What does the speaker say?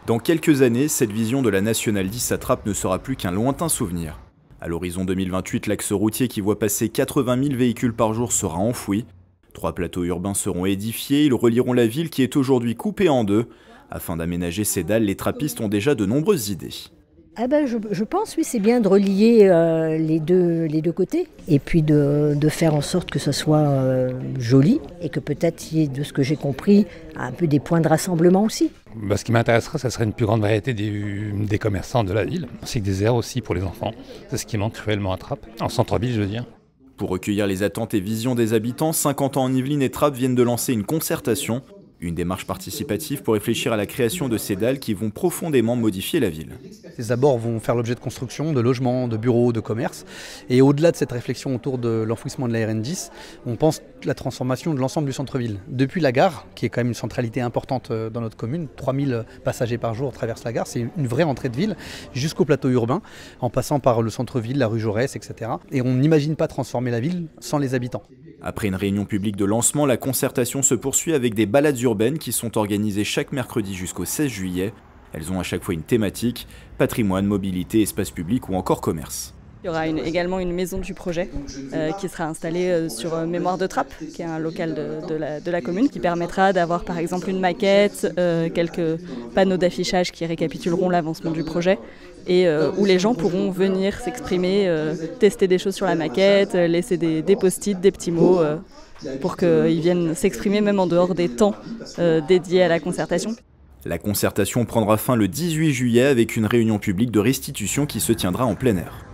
Dans quelques années, cette vision de la Nationale 10 à Trappes ne sera plus qu'un lointain souvenir. À l'horizon 2028, l'axe routier qui voit passer 80 000 véhicules par jour sera enfoui. 3 plateaux urbains seront édifiés, ils relieront la ville qui est aujourd'hui coupée en deux. Afin d'aménager ces dalles, les trappistes ont déjà de nombreuses idées. Je pense, oui, c'est bien de relier les deux côtés et puis de faire en sorte que ce soit joli et que peut-être il y ait, de ce que j'ai compris, un peu des points de rassemblement aussi. Ce qui m'intéresserait, ce serait une plus grande variété des commerçants de la ville, ainsi que des aires aussi pour les enfants. C'est ce qui manque cruellement à Trappes, en centre-ville je veux dire. Pour recueillir les attentes et visions des habitants, 50 ans en Yvelines et Trappes viennent de lancer une concertation. Une démarche participative pour réfléchir à la création de ces dalles qui vont profondément modifier la ville. Ces abords vont faire l'objet de construction, de logements, de bureaux, de commerces. Et au-delà de cette réflexion autour de l'enfouissement de la RN10, on pense la transformation de l'ensemble du centre-ville. Depuis la gare, qui est quand même une centralité importante dans notre commune, 3000 passagers par jour traversent la gare, c'est une vraie entrée de ville, jusqu'au plateau urbain, en passant par le centre-ville, la rue Jaurès, etc. Et on n'imagine pas transformer la ville sans les habitants. Après une réunion publique de lancement, la concertation se poursuit avec des balades urbaines qui sont organisées chaque mercredi jusqu'au 16 juillet. Elles ont à chaque fois une thématique, patrimoine, mobilité, espace public ou encore commerce. Il y aura également une maison du projet qui sera installée sur Mémoire de Trappes, qui est un local de la commune, qui permettra d'avoir par exemple une maquette, quelques panneaux d'affichage qui récapituleront l'avancement du projet et où les gens pourront venir s'exprimer, tester des choses sur la maquette, laisser des post-it, des petits mots pour qu'ils viennent s'exprimer même en dehors des temps dédiés à la concertation. La concertation prendra fin le 18 juillet avec une réunion publique de restitution qui se tiendra en plein air.